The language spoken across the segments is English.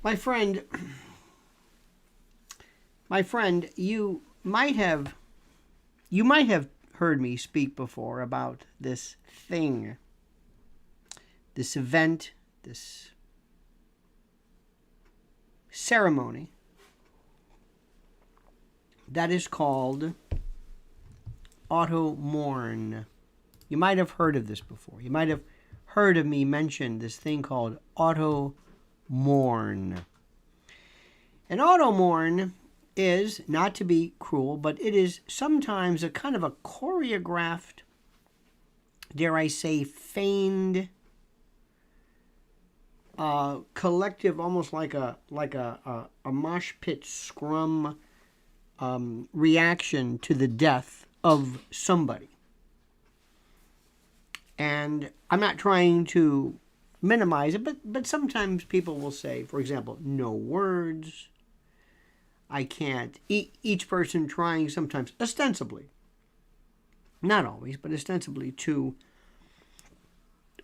My friend, you might have heard me speak before about this thing, this event, this ceremony that is called auto mourn. You might have heard of this before. You might have heard of me mention this thing called auto mourn. An auto mourn is, not to be cruel, but it is sometimes a kind of a choreographed, dare I say, feigned, collective, almost like a mosh pit scrum reaction to the death of somebody. And I'm not trying to minimize it, but sometimes people will say, for example, no words. I can't. Each person trying sometimes, ostensibly, not always, but ostensibly to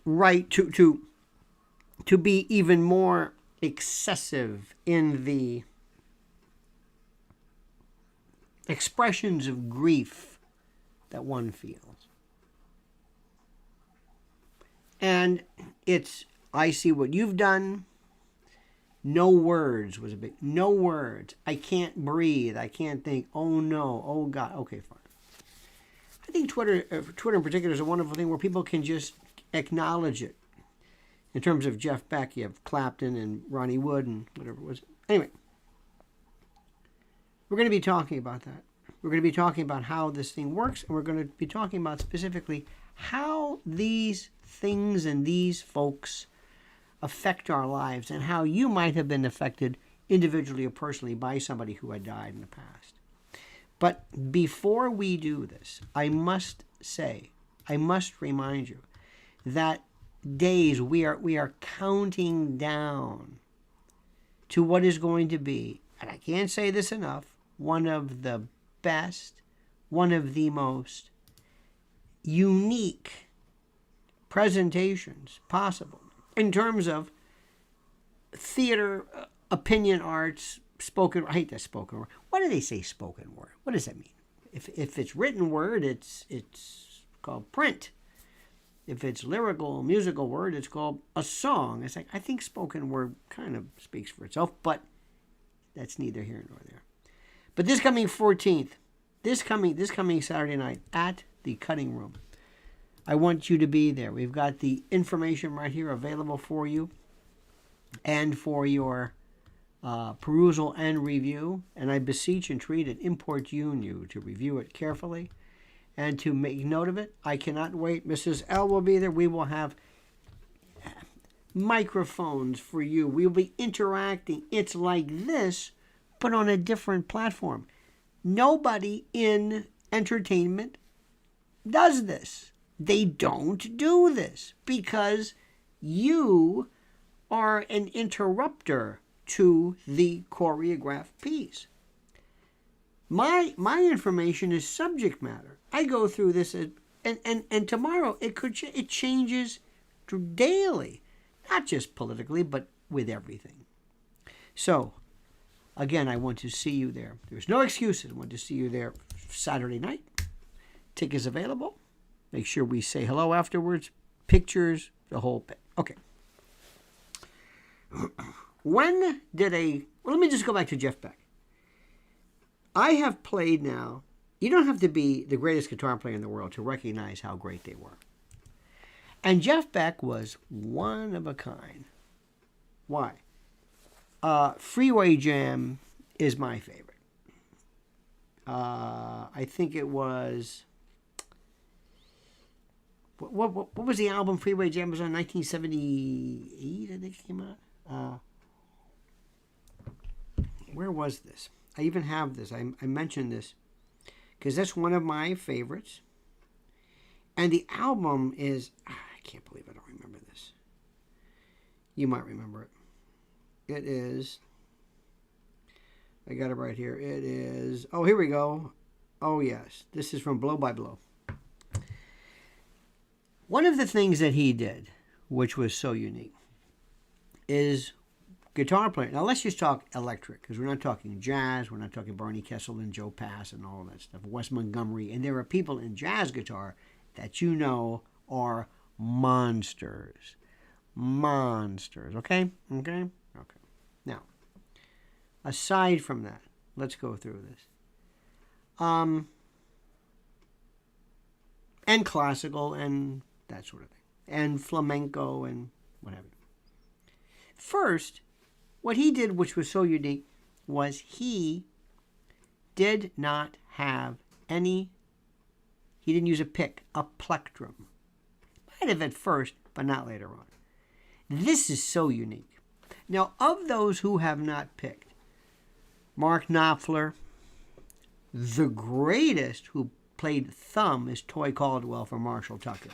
write, to be even more excessive in the expressions of grief that one feels. And it's, I see what you've done. No words was a big, no words. I can't breathe. I can't think, oh no, oh God. Okay, fine. I think Twitter in particular is a wonderful thing where people can just acknowledge it. In terms of Jeff Beck, you have Clapton and Ronnie Wood and whatever it was. Anyway, we're going to be talking about that. We're going to be talking about how this thing works, and we're going to be talking about specifically how these things and these folks affect our lives and how you might have been affected individually or personally by somebody who had died in the past. But before we do this, I must remind you that days we are counting down to what is going to be, and I can't say this enough, one of the best, one of the most unique presentations possible in terms of theater, opinion arts, spoken. I hate that spoken word. Why do they say spoken word? What does that mean? If it's written word, it's called print. If it's lyrical, musical word, it's called a song. It's like, I think spoken word kind of speaks for itself, but that's neither here nor there. But this coming 14th, this coming Saturday night at the Cutting Room, I want you to be there. We've got the information right here available for you and for your perusal and review. And I beseech, entreat, and import you to review it carefully and to make note of it. I cannot wait. Mrs. L will be there. We will have microphones for you. We'll be interacting. It's like this, but on a different platform. Nobody in entertainment does this. They don't do this because you are an interrupter to the choreographed piece. My information is subject matter. I go through this and tomorrow it changes daily, not just politically, but with everything. So, again, I want to see you there. There's no excuses. I want to see you there Saturday night. Tickets available. Make sure we say hello afterwards. Pictures, the whole bit. Okay. When did let me just go back to Jeff Beck. I have played now. You don't have to be the greatest guitar player in the world to recognize how great they were. And Jeff Beck was one of a kind. Why? Freeway Jam is my favorite. I think it was... What was the album Freeway Jam was on? 1978, I think it came out. Where was this? I even have this. I mentioned this because that's one of my favorites. And the album is... I can't believe I don't remember this. You might remember it. It is... I got it right here. It is... Oh, here we go. Oh, yes. This is from Blow by Blow. One of the things that he did, which was so unique, is guitar player. Now let's just talk electric, because we're not talking jazz. We're not talking Barney Kessel and Joe Pass and all that stuff. Wes Montgomery. And there are people in jazz guitar that you know are monsters. Monsters. Okay? Okay? Okay. Now, aside from that, let's go through this. And classical and that sort of thing. And flamenco and whatever. First, what he did, which was so unique, was he did not have any, he didn't use a pick, a plectrum. Might have at first, but not later on. This is so unique. Now, of those who have not picked, Mark Knopfler, the greatest who played thumb is Toy Caldwell for Marshall Tucker.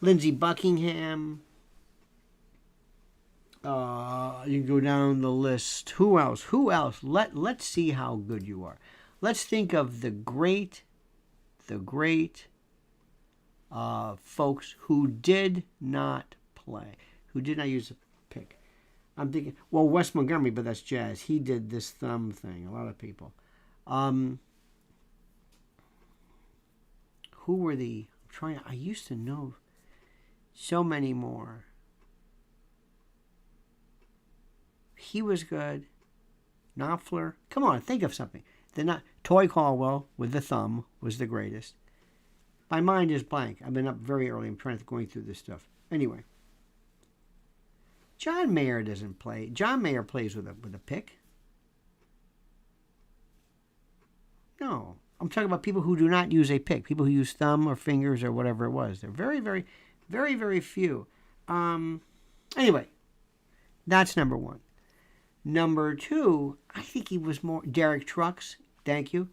Lindsey Buckingham. You can go down the list. Who else? Who else? Let's see how good you are. Let's think of the great folks who did not play, who did not use a pick. I'm thinking, well, Wes Montgomery, but that's jazz. He did this thumb thing. A lot of people. Who were the? I used to know so many more. He was good. Knopfler. Come on, think of something. Toy Caldwell with the thumb was the greatest. My mind is blank. I've been up very early. I'm going through this stuff. Anyway. John Mayer doesn't play. John Mayer plays with a pick. No. I'm talking about people who do not use a pick. People who use thumb or fingers or whatever it was. They're very, very, very, very few. Anyway, that's number one. Number two, I think he was more... Derek Trucks, thank you.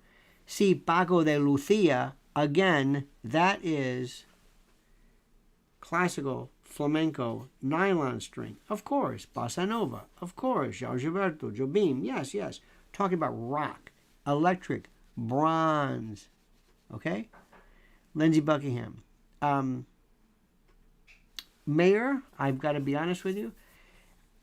See, Paco de Lucia, again, that is classical, flamenco, nylon string. Of course, bossa nova. Of course, Gilberto, Jobim. Yes, yes. Talking about rock, electric, bronze. Okay? Lindsey Buckingham. Mayer, I've got to be honest with you,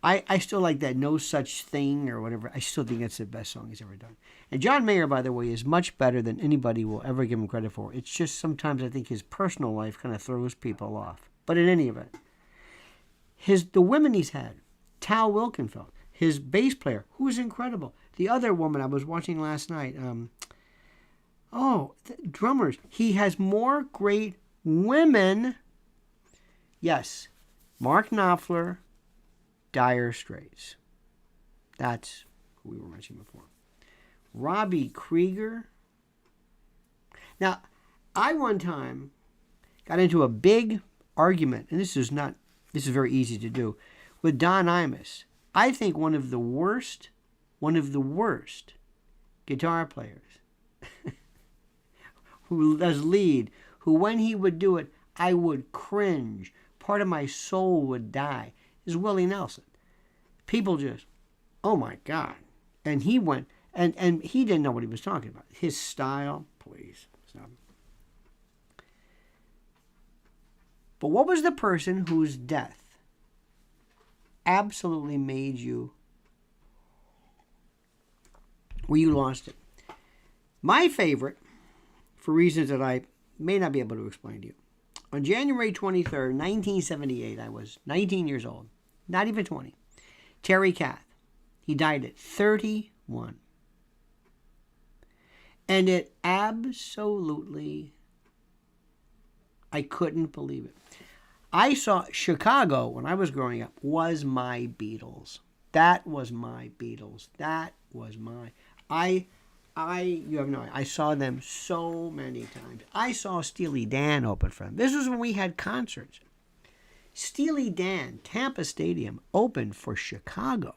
I still like that No Such Thing or whatever. I still think it's the best song he's ever done. And John Mayer, by the way, is much better than anybody will ever give him credit for. It's just sometimes I think his personal life kind of throws people off. But in any event, the women he's had, Tal Wilkenfeld, his bass player, who is incredible. The other woman I was watching last night, drummers. He has more great women. Yes, Mark Knopfler, Dire Straits. That's who we were mentioning before. Robbie Krieger. Now, I one time got into a big argument, and this is very easy to do, with Don Imus. I think one of the worst guitar players who does lead, who when he would do it, I would cringe. Part of my soul would die. Is Willie Nelson. People just, oh my God. And he went, and he didn't know what he was talking about. His style, please. Stop. But what was the person whose death absolutely made you, where you lost it? My favorite, for reasons that I may not be able to explain to you, on January 23rd, 1978, I was 19 years old, not even 20. Terry Kath. He died at 31. And it absolutely, I couldn't believe it. I saw Chicago, when I was growing up, was my Beatles. That was my Beatles. That was my... you have no idea. I saw them so many times. I saw Steely Dan open for them. This was when we had concerts. Steely Dan, Tampa Stadium, opened for Chicago.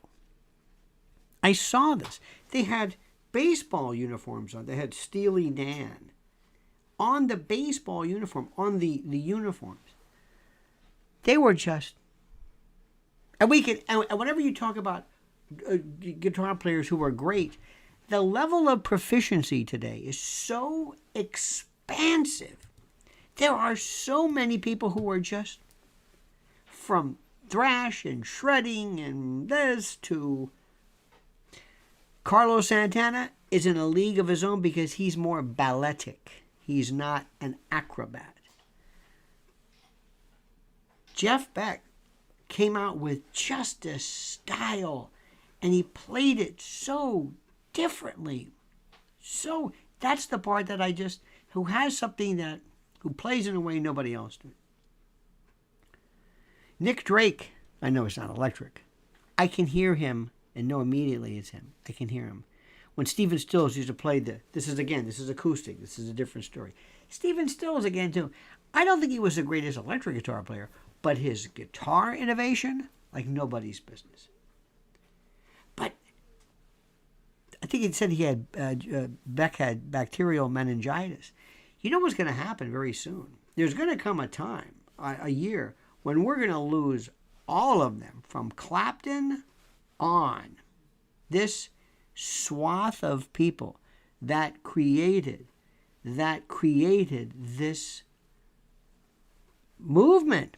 I saw this. They had baseball uniforms on. They had Steely Dan on the baseball uniform, on the uniforms. They were just... And whenever you talk about guitar players who were great, the level of proficiency today is so expansive. There are so many people who are just from thrash and shredding and this to Carlos Santana is in a league of his own because he's more balletic. He's not an acrobat. Jeff Beck came out with just a style, and he played it so differently. So that's the part that who has something who plays in a way nobody else does. Nick Drake, I know it's not electric. I can hear him and know immediately it's him. I can hear him. When Stephen Stills used to play this is acoustic, this is a different story. Stephen Stills again too. I don't think he was the greatest electric guitar player, but his guitar innovation, like nobody's business. But I think he said Beck had bacterial meningitis. You know what's going to happen very soon? There's going to come a time, a year, when we're going to lose all of them from Clapton on. This swath of people that created this movement.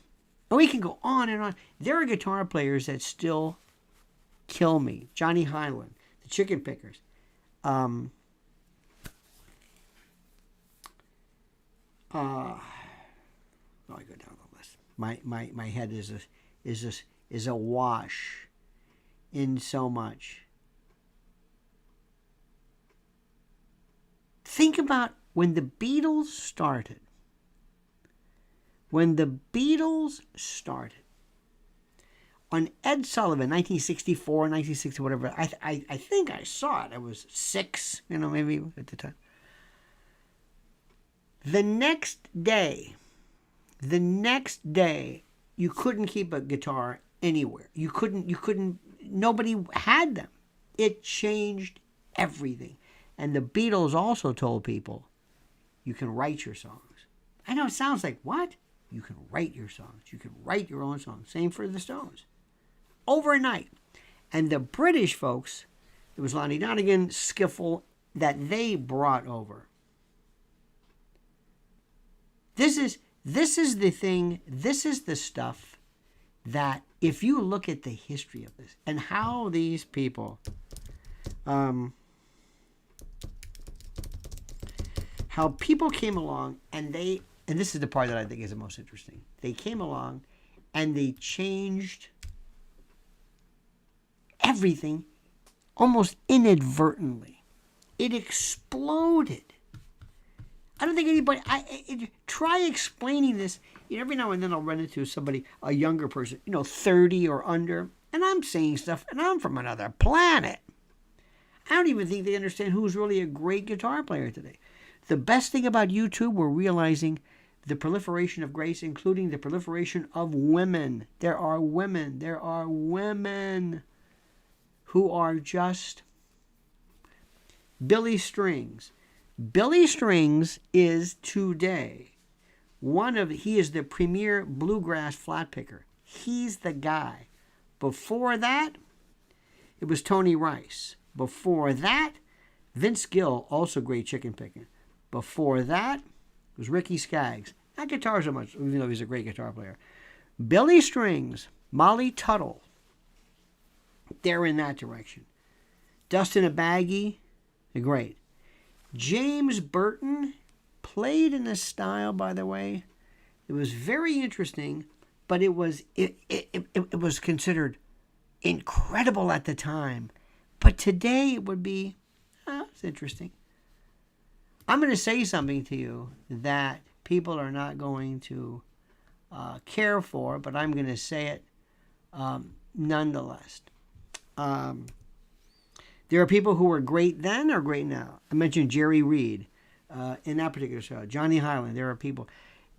And we can go on and on. There are guitar players that still kill me. Johnny Highland, the Chicken Pickers. Let me go down the list. My head is awash in so much. Think about when the Beatles started. On Ed Sullivan, 1964, 1960, whatever. I think I saw it. I was 6, maybe at the time. The next day, you couldn't keep a guitar anywhere. You couldn't, nobody had them. It changed everything. And the Beatles also told people, you can write your songs. I know it sounds like, what? You can write your songs. You can write your own songs. Same for the Stones. Overnight. And the British folks, it was Lonnie Donegan, skiffle that they brought over. This is the thing, this is the stuff that if you look at the history of this and how these people, how people came along and this is the part that I think is the most interesting. They came along and they changed everything almost inadvertently. It exploded. I don't think anybody, try explaining this. Every now and then I'll run into somebody, a younger person, 30 or under, and I'm saying stuff, and I'm from another planet. I don't even think they understand who's really a great guitar player today. The best thing about YouTube, we're realizing the proliferation of grace, including the proliferation of women. There are women who are just Billy Strings. Billy Strings is today he is the premier bluegrass flat picker. He's the guy. Before that, it was Tony Rice. Before that, Vince Gill, also great chicken picking. Before that, it was Ricky Skaggs. Not guitar so much, even though he's a great guitar player. Billy Strings, Molly Tuttle, they're in that direction. Dustin Abaggy, they're great. James Burton played in a style, by the way. It was very interesting, but it was considered incredible at the time. But today it would be, it's interesting. I'm going to say something to you that people are not going to care for, but I'm going to say it nonetheless. There are people who were great then or great now. I mentioned Jerry Reed in that particular show. Johnny Highland. There are people.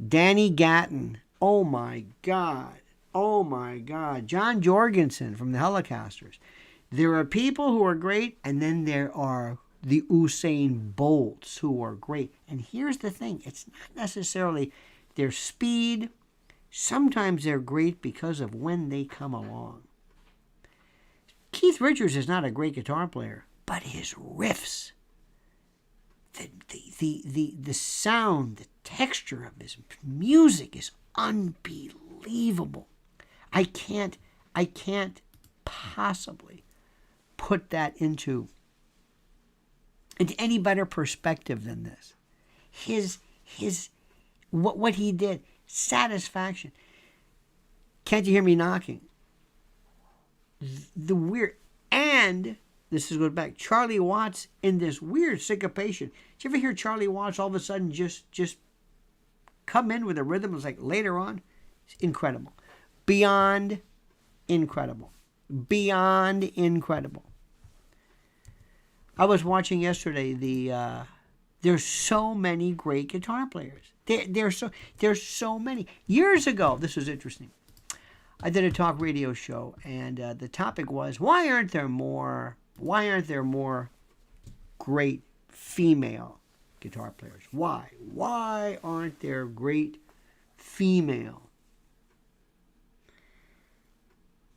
Danny Gatton. Oh my God. John Jorgensen from the Helicasters. There are people who are great, and then there are the Usain Bolts who are great. And here's the thing. It's not necessarily their speed. Sometimes they're great because of when they come along. Keith Richards is not a great guitar player, but his riffs, the sound, the texture of his music is unbelievable. I can't possibly put that into any better perspective than this. What he did, satisfaction. Can't you hear me knocking? The weird, and this is going back. Charlie Watts in this weird syncopation. Did you ever hear Charlie Watts all of a sudden just come in with a rhythm? It's like later on, it's incredible, beyond incredible, beyond incredible. I was watching yesterday there's so many great guitar players. There's so many. Years ago, this was interesting. I did a talk radio show, and the topic was why aren't there more great female guitar players? Why aren't there great female?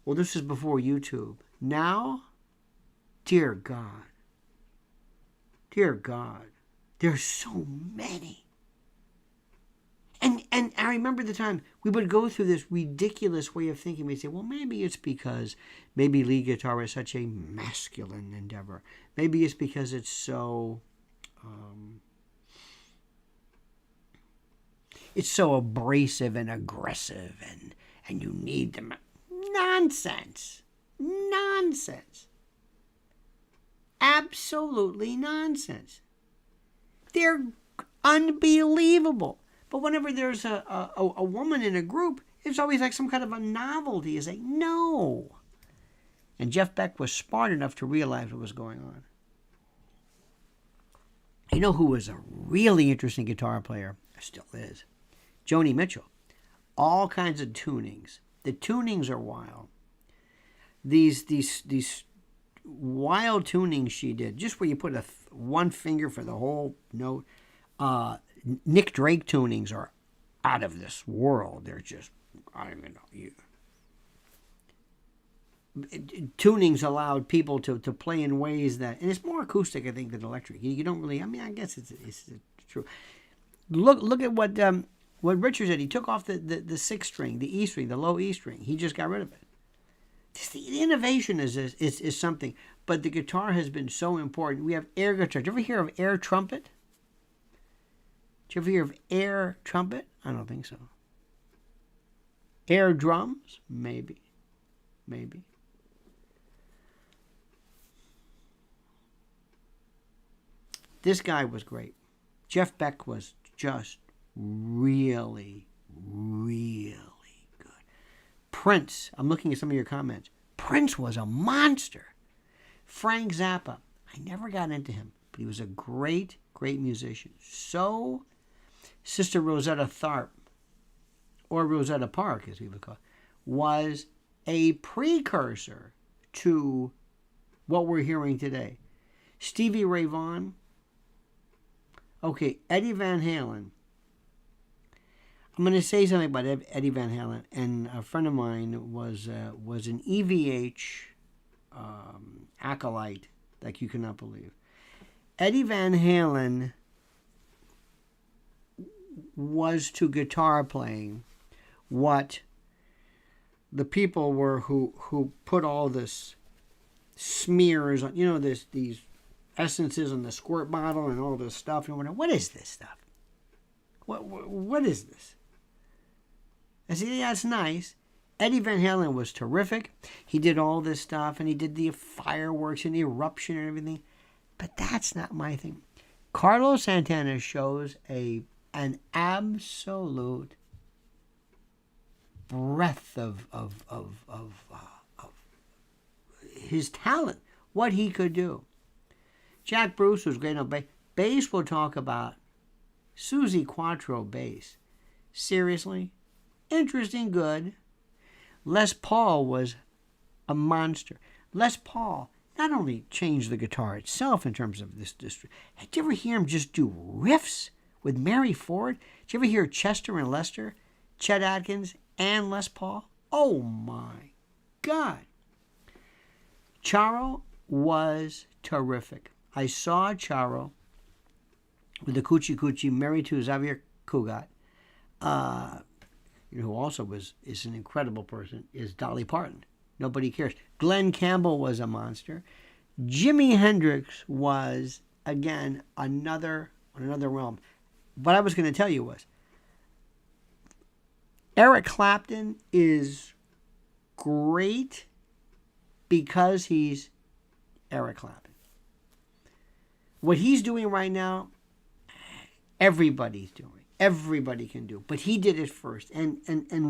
Well, this is before YouTube. Now, dear God, there's so many. And I remember the time we would go through this ridiculous way of thinking. We'd say, well, maybe it's because lead guitar is such a masculine endeavor. Maybe it's because it's so abrasive and aggressive and you need them. Nonsense. Absolutely nonsense. They're unbelievable. But whenever there's a woman in a group, it's always like some kind of a novelty. It's like, no. And Jeff Beck was smart enough to realize what was going on. You know who was a really interesting guitar player? Still is. Joni Mitchell. All kinds of tunings. The tunings are wild. These wild tunings she did, just where you put one finger for the whole note. Nick Drake tunings are out of this world. They're just, I don't even know. Tunings allowed people to play in ways that, and it's more acoustic, I think, than electric. You don't really, I guess it's true. Look at what Richard said. He took off the sixth string, the E string, the low E string. He just got rid of it. The innovation is something, but the guitar has been so important. We have air guitar. Did you ever hear of air trumpet? Did you ever hear of air trumpet? I don't think so. Air drums? Maybe. This guy was great. Jeff Beck was just really, really good. Prince, I'm looking at some of your comments. Prince was a monster. Frank Zappa, I never got into him, but he was a great musician. So, Sister Rosetta Tharpe, or Rosetta Park, as we would call it, was a precursor to what we're hearing today. Stevie Ray Vaughan. Okay, Eddie Van Halen. I'm going to say something about Eddie Van Halen, and a friend of mine was an EVH acolyte like you cannot believe. Eddie Van Halen was to guitar playing what the people were who put all this smears on, these essences on the squirt bottle and all this stuff. And wondering, what is this stuff? What is this? I said, yeah, it's nice. Eddie Van Halen was terrific. He did all this stuff, and he did the fireworks and the eruption and everything. But that's not my thing. Carlos Santana shows an absolute breadth of his talent, what he could do. Jack Bruce was great on bass. Bass, we'll talk about. Susie Quattro bass. Seriously? Interesting, good. Les Paul was a monster. Les Paul not only changed the guitar itself in terms of this. Did you ever hear him just do riffs with Mary Ford? Did you ever hear Chester and Lester, Chet Atkins, and Les Paul? Oh my God. Charo was terrific. I saw Charo with the Coochie Coochie married to Xavier Cugat. You know who also is an incredible person is Dolly Parton. Nobody cares. Glenn Campbell was a monster. Jimi Hendrix was, again, another realm. What I was going to tell you was Eric Clapton is great because he's Eric Clapton. What he's doing right now, everybody's doing. Everybody can do. But he did it first. And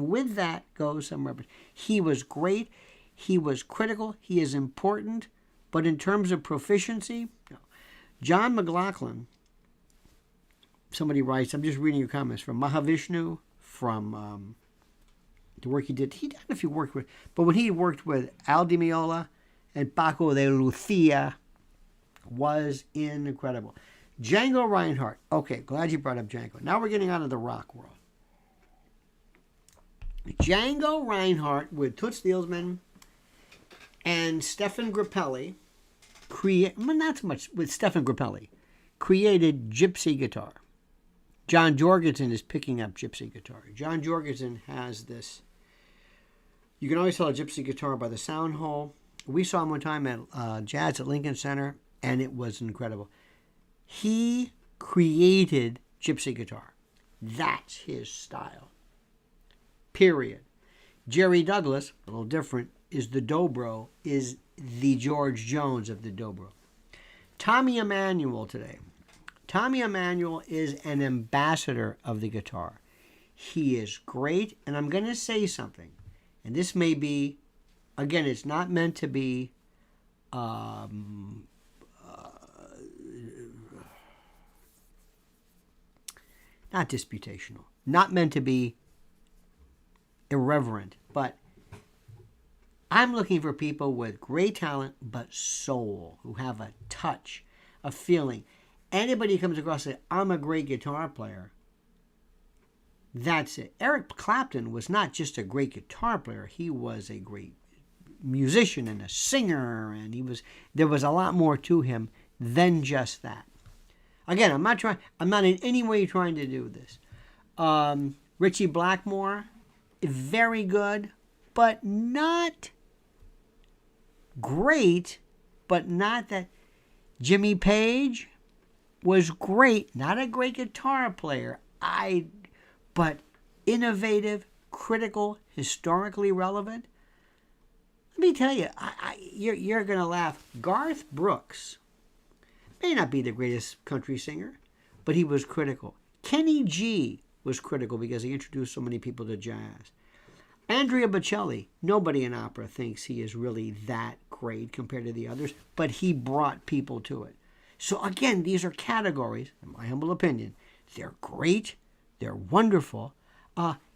with that goes some rubbish. He was great. He was critical. He is important. But in terms of proficiency, no. John McLaughlin, somebody writes, I'm just reading your comments, from Mahavishnu, from the work he did. He did a few work with, but when he worked with Al Di Meola and Paco de Lucia, was incredible. Django Reinhardt. Okay, glad you brought up Django. Now we're getting out of the rock world. Django Reinhardt with Toots Thielsman and Stefan Grappelli not so much with Stefan Grappelli, created gypsy guitar. John Jorgensen is picking up gypsy guitar. John Jorgensen has this. You can always tell a gypsy guitar by the sound hole. We saw him one time at Jazz at Lincoln Center, and it was incredible. He created gypsy guitar. That's his style. Period. Jerry Douglas, a little different, is the dobro, is the George Jones of the dobro. Tommy Emmanuel today. Tommy Emmanuel is an ambassador of the guitar. He is great, and I'm going to say something. And this may be, again, it's not meant to be not disputational, not meant to be irreverent, but I'm looking for people with great talent but soul, who have a touch, a feeling. Anybody who comes across and says, I'm a great guitar player, that's it. Eric Clapton was not just a great guitar player, he was a great musician and a singer, and there was a lot more to him than just that. Again, I'm not in any way trying to do this. Richie Blackmore, very good, but not great, but not that. Jimmy Page was great, not a great guitar player, but innovative, critical, historically relevant. Let me tell you, you're going to laugh. Garth Brooks may not be the greatest country singer, but he was critical. Kenny G was critical because he introduced so many people to jazz. Andrea Bocelli, nobody in opera thinks he is really that great compared to the others, but he brought people to it. So again, these are categories, in my humble opinion. They're great. They're wonderful.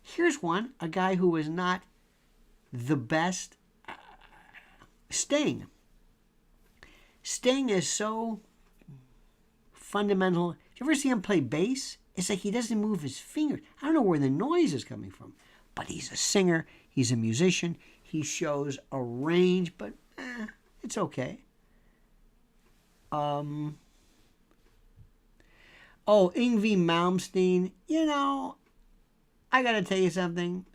Here's one, a guy who is not the best. Sting. Sting is so fundamental. You ever see him play bass? It's like he doesn't move his fingers. I don't know where the noise is coming from. But he's a singer. He's a musician. He shows a range, but it's okay. Yngwie Malmsteen. You know, I got to tell you something.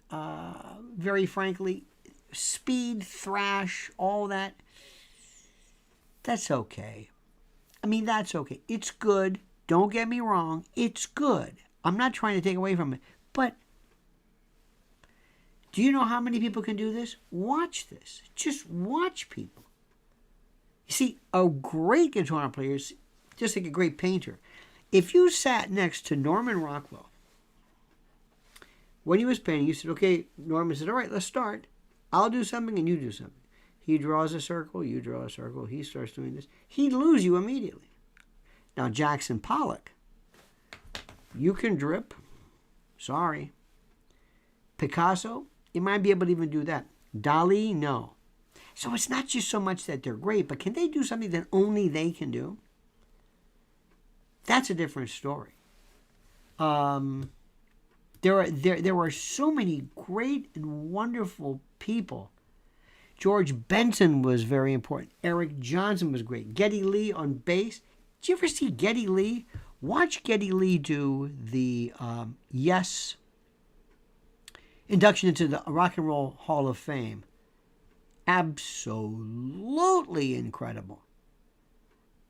Very frankly, speed, thrash, all that, that's okay. I mean, that's okay. It's good. Don't get me wrong. It's good. I'm not trying to take away from it. But do you know how many people can do this? Watch this. Just watch people. You see, a great guitar player is just like a great painter. If you sat next to Norman Rockwell, when he was painting, you said, okay, Norman said, all right, let's start. I'll do something and you do something. He draws a circle, you draw a circle, he starts doing this. He'd lose you immediately. Now, Jackson Pollock, you can drip. Sorry. Picasso, you might be able to even do that. Dali, no. So it's not just so much that they're great, but can they do something that only they can do? That's a different story. There are so many great and wonderful people. George Benson was very important. Eric Johnson was great. Geddy Lee on bass. Did you ever see Geddy Lee? Watch Geddy Lee do the Yes induction into the Rock and Roll Hall of Fame. Absolutely incredible.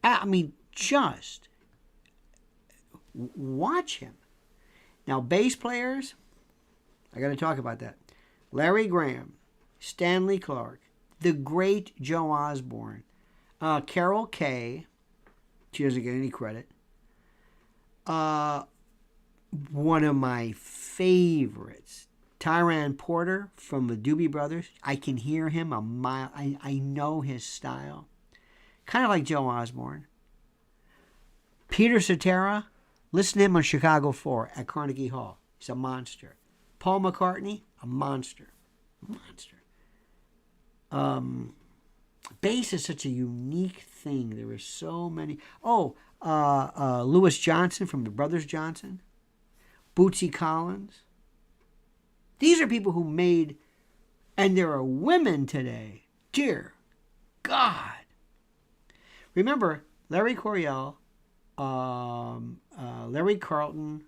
I mean, just watch him. Now, bass players, I got to talk about that. Larry Graham, Stanley Clarke, the great Joe Osborne, Carol Kay, she doesn't get any credit. One of my favorites, Tyran Porter from the Doobie Brothers. I can hear him a mile. I know his style. Kind of like Joe Osborne. Peter Cetera, listen to him on Chicago 4 at Carnegie Hall. He's a monster. Paul McCartney, a monster. Bass is such a unique thing. There are so many. Louis Johnson from the Brothers Johnson. Bootsy Collins. These are people who made, and there are women today. Dear God. Remember, Larry Coryell, Larry Carlton,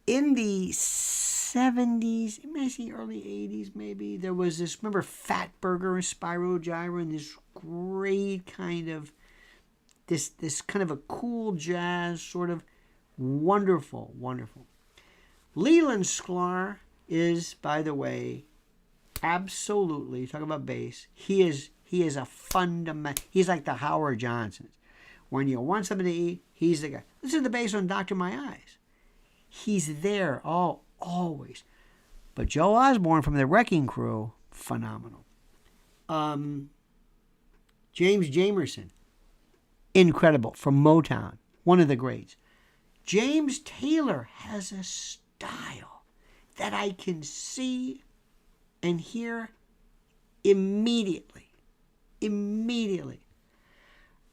in the 70s, maybe early 80s maybe, there was this, remember Fat Burger and Spyro Gyra, and this great kind of, this kind of a cool jazz, sort of wonderful. Leland Sklar is, by the way, absolutely, talk about bass, he is a fundamental, he's like the Howard Johnsons. When you want something to eat, he's the guy. Listen to the bass on Dr. My Eyes. He's there always. But Joe Osborne from the Wrecking Crew, phenomenal. James Jamerson, incredible, from Motown, one of the greats. James Taylor has a style that I can see and hear immediately.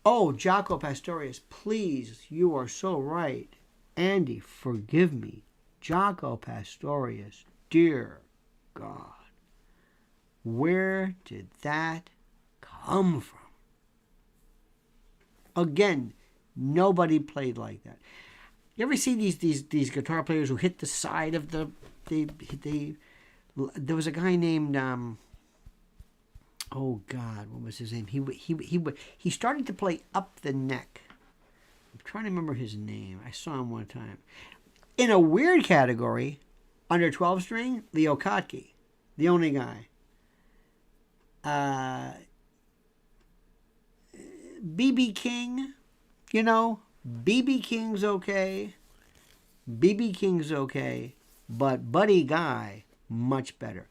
Oh, Jaco Pastorius, please, you are so right. Andy, forgive me. Jaco Pastorius, dear God. Where did that come from? Again, nobody played like that. You ever see these guitar players who hit the side of the... There was a guy named... oh God, what was his name? He started to play up the neck. I'm trying to remember his name. I saw him one time. In a weird category, under 12 string, Leo Kottke, the only guy. B.B. King, B.B. King's okay. But Buddy Guy, much better.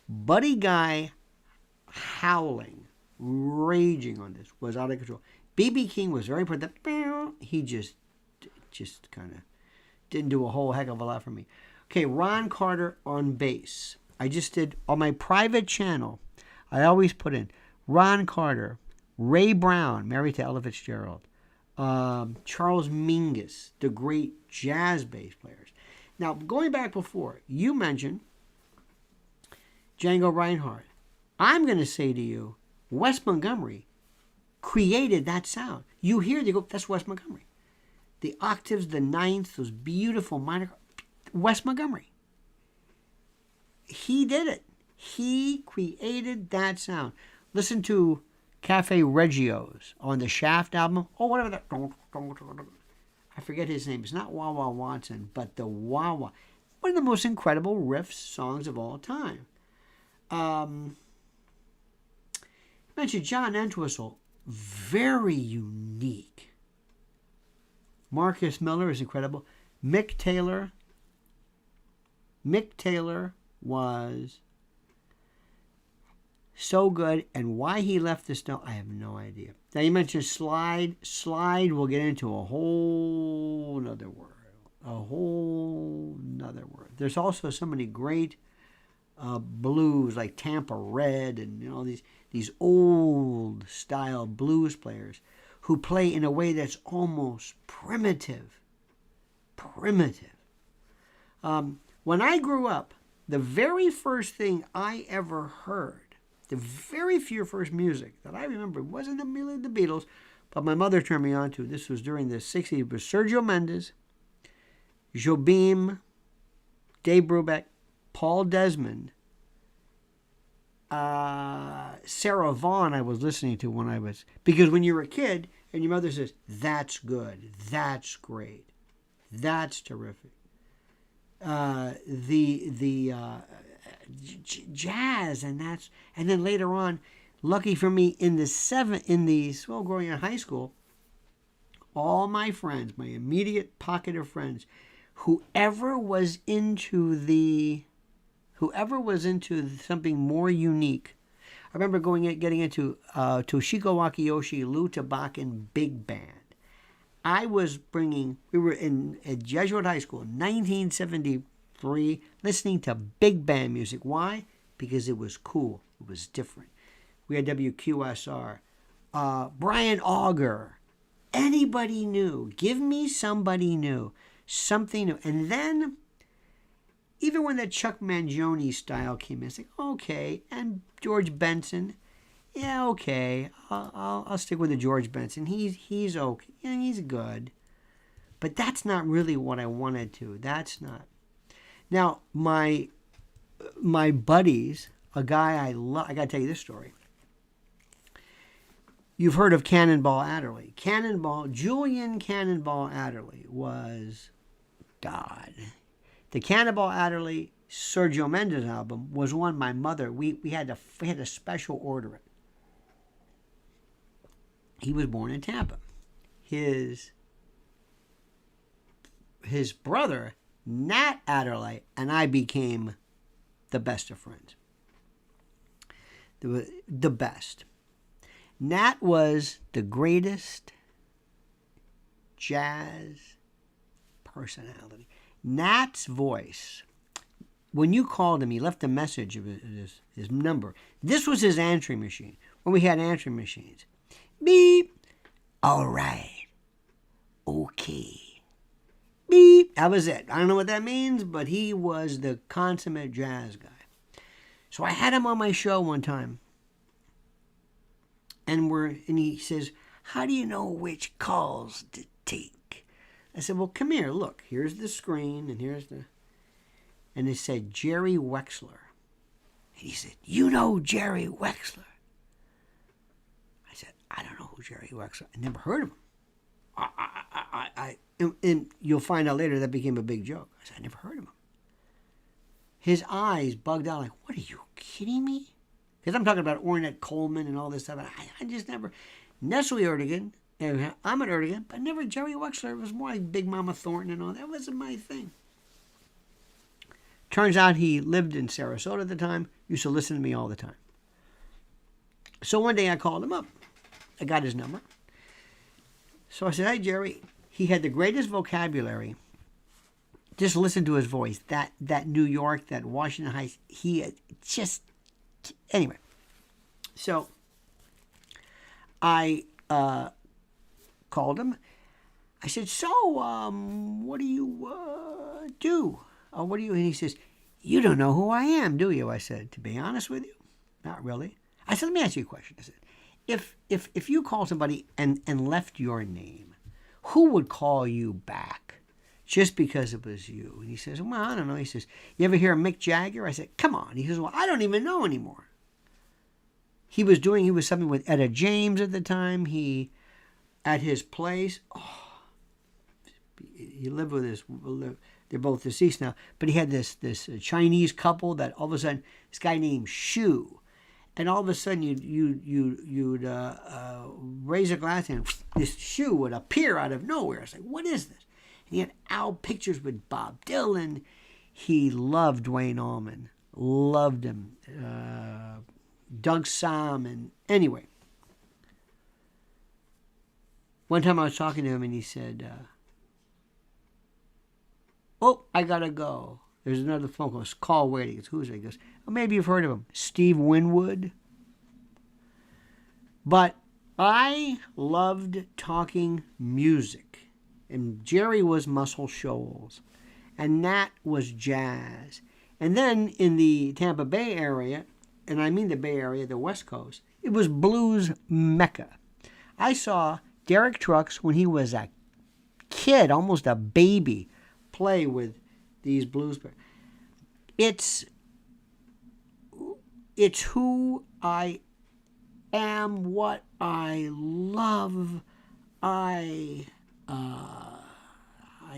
Buddy Guy howling, raging on this, was out of control. B.B. King was very productive. He just kind of didn't do a whole heck of a lot for me. Okay, Ron Carter on bass. I just did, on my private channel, I always put in Ron Carter, Ray Brown, married to Ella Fitzgerald, Charles Mingus, the great jazz bass players. Now, going back before, you mentioned Django Reinhardt. I'm going to say to you, Wes Montgomery created that sound. You hear, they go, that's Wes Montgomery. The octaves, the ninths, those beautiful minor, Wes Montgomery. He did it. He created that sound. Listen to Cafe Reggio's on the Shaft album. Oh, whatever that. I forget his name. It's not Wah Wah Watson, but the Wah Wah. One of the most incredible riff songs of all time. Mentioned John Entwistle. Very unique. Marcus Miller is incredible. Mick Taylor was so good, and why he left this note, I have no idea. Now you mentioned Slide. Slide will get into a whole nother world. There's also so many great blues like Tampa Red and these old style blues players who play in a way that's almost primitive. When I grew up, the very first thing I ever heard, the very first music that I remember wasn't merely the Beatles, but my mother turned me on to. This was during the 60s. It was Sergio Mendes, Jobim, Dave Brubeck, Paul Desmond, Sarah Vaughan I was listening to when I was, because when you're a kid and your mother says, that's good, that's great, that's terrific. Jazz, and then later on, lucky for me, growing in high school, all my friends, my immediate pocket of friends, whoever was into something more unique. I remember getting into Toshiko Wakiyoshi, Lou Tabakin Big Band. We were in a Jesuit high school in 1973, listening to big band music. Why? Because it was cool. It was different. We had WQSR, Brian Auger. Anybody new. Give me somebody new. Something new. And then, even when the Chuck Mangione style came in, it's like, okay. And George Benson, yeah, okay. I'll stick with the George Benson. He's okay. Yeah, he's good. But that's not really what I wanted to. That's not. Now, my buddies, a guy I love, I got to tell you this story. You've heard of Cannonball Adderley. Julian Cannonball Adderley was God. The Cannonball Adderley Sergio Mendes album was one my mother, we had to special order it. He was born in Tampa. His brother, Nat Adderley, and I became the best of friends. The best. Nat was the greatest jazz personality. Nat's voice, when you called him, he left a message of his number. This was his answering machine, when we had answering machines. Beep. All right. Okay. Beep. That was it. I don't know what that means, but he was the consummate jazz guy. So I had him on my show one time. And he says, how do you know which calls to take? I said, well, come here. Look, here's the screen, and it said Jerry Wexler. And he said, you know Jerry Wexler? I said, I don't know who Jerry Wexler. I never heard of him. And you'll find out later that became a big joke. I said, I never heard of him. His eyes bugged out like, what, are you kidding me? Because I'm talking about Ornette Coleman and all this stuff. I just never. Nestle Erdogan, I'm an Erdogan, but never Jerry Wexler. It was more like Big Mama Thornton and all. That wasn't my thing. Turns out he lived in Sarasota at the time, used to listen to me all the time. So one day I called him up. I got his number. So I said, hey, Jerry. He had the greatest vocabulary. Just listen to his voice. That New York, that Washington Heights, anyway. So I called him. I said, so, what do you do? And he says, you don't know who I am, do you? I said, to be honest with you, not really. I said, let me ask you a question. I said, if you call somebody and left your name, who would call you back just because it was you? And he says, well, I don't know. He says, you ever hear of Mick Jagger? I said, come on. He says, well, I don't even know anymore. He was something with Etta James at the time. At his place, he lived with they're both deceased now, but he had this Chinese couple that all of a sudden, this guy named Shu, and all of a sudden you'd raise a glass and this Shu would appear out of nowhere. It's like, what is this? And he had pictures with Bob Dylan. He loved Duane Allman, loved him. Doug Salmon. Anyway, one time I was talking to him and he said, oh, I gotta go. There's another phone call waiting. He goes, who's it? He goes, oh, maybe you've heard of him. Steve Winwood. But I loved talking music. And Jerry was Muscle Shoals. And Nat was jazz. And then in the Tampa Bay area, and I mean the Bay Area, the West Coast, it was blues mecca. I saw Derek Trucks when he was a kid, almost a baby, play with these blues. It's who I am, what I love. I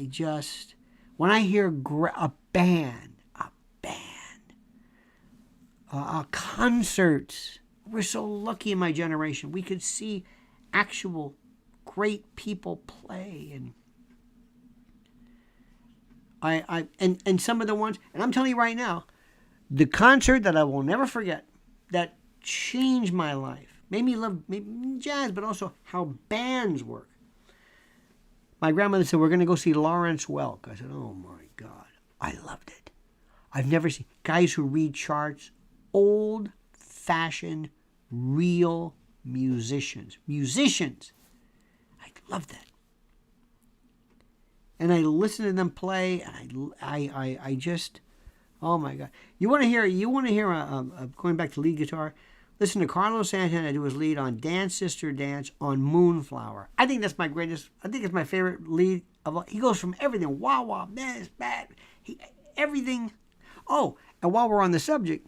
just, when I hear a band, concerts, we're so lucky in my generation. We could see actual great people play, and some of the ones, and I'm telling you right now, the concert that I will never forget, that changed my life, made me love jazz, but also how bands work. My grandmother said, we're going to go see Lawrence Welk. I said, oh my God, I loved it. I've never seen guys who read charts, old-fashioned, real musicians. I love that. And I listen to them play, and I just, oh my God. You want to hear going back to lead guitar? Listen to Carlos Santana do his lead on Dance Sister Dance on Moonflower. I think it's my favorite lead of all. He goes from everything, wah wah, this, bad, everything. Oh, and while we're on the subject,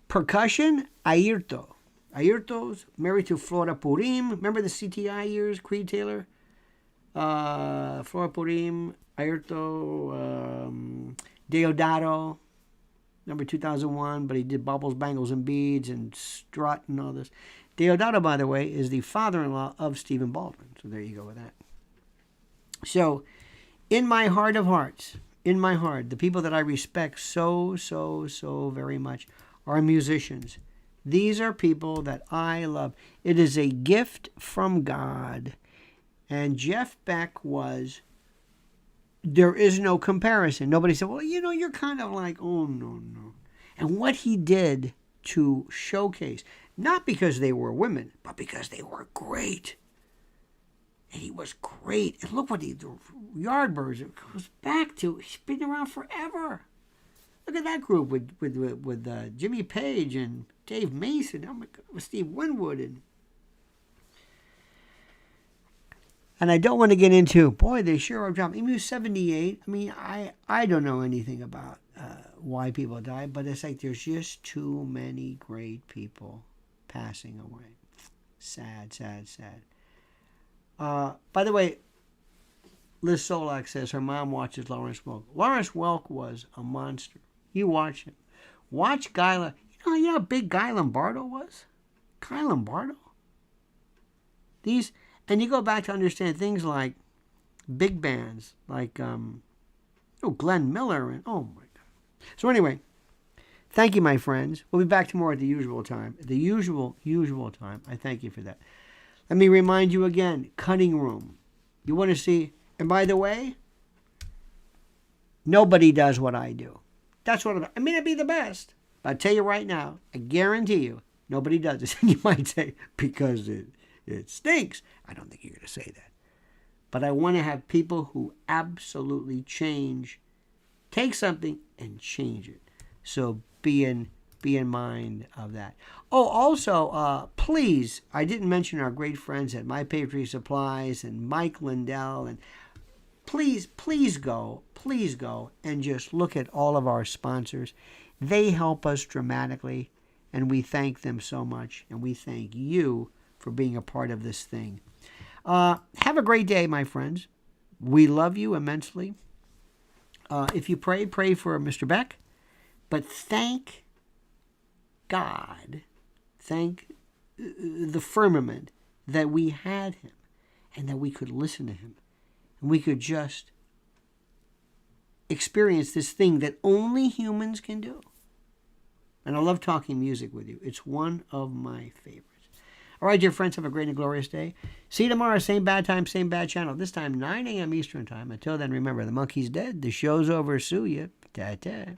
percussion, Ayrto. Ayrto's married to Flora Purim. Remember the CTI years, Creed Taylor? Flora Purim, Ayrto, Deodato. Number 2001, but he did Bubbles, Bangles, and Beads and Strut and all this. Deodato, by the way, is the father-in-law of Stephen Baldwin. So there you go with that. So, in my heart of hearts, in my heart, the people that I respect so very much are musicians. These are people that I love. It is a gift from God. And Jeff Beck was... There is no comparison. Nobody said, well, you're kind of like, oh, no. And what he did to showcase, not because they were women, but because they were great. And he was great. And look what the Yardbirds, it goes back to, he's been around forever. Look at that group with Jimmy Page and Dave Mason, oh my God, with Steve Winwood And I don't want to get into, boy, they sure are dropping. He was 78. I mean, I don't know anything about why people die, but it's like there's just too many great people passing away. Sad. By the way, Liz Solak says her mom watches Lawrence Welk. Lawrence Welk was a monster. You watch him. Watch Guy. You know how big Guy Lombardo was? Guy Lombardo? And you go back to understand things like big bands, like Glenn Miller, and oh my God. So anyway, thank you, my friends. We'll be back tomorrow at the usual time. The usual time. I thank you for that. Let me remind you again, Cutting Room. You want to see, and by the way, nobody does what I do. That's what I may not be the best, but I'll tell you right now, I guarantee you, nobody does this. And you might say, because it stinks. I don't think you're going to say that. But I want to have people who absolutely take something and change it. So be in mind of that. Oh, also, please, I didn't mention our great friends at My Patriot Supplies and Mike Lindell. And please go and just look at all of our sponsors. They help us dramatically, and we thank them so much. And we thank you for being a part of this thing. Have a great day, my friends. We love you immensely. If you pray for Mr. Beck. But thank God, thank the firmament that we had him and that we could listen to him. And we could just experience this thing that only humans can do. And I love talking music with you. It's one of my favorites. All right, dear friends, have a great and glorious day. See you tomorrow, same bad time, same bad channel. This time, 9 a.m. Eastern Time. Until then, remember, the monkey's dead. The show's over. Sue ya. Ta-ta.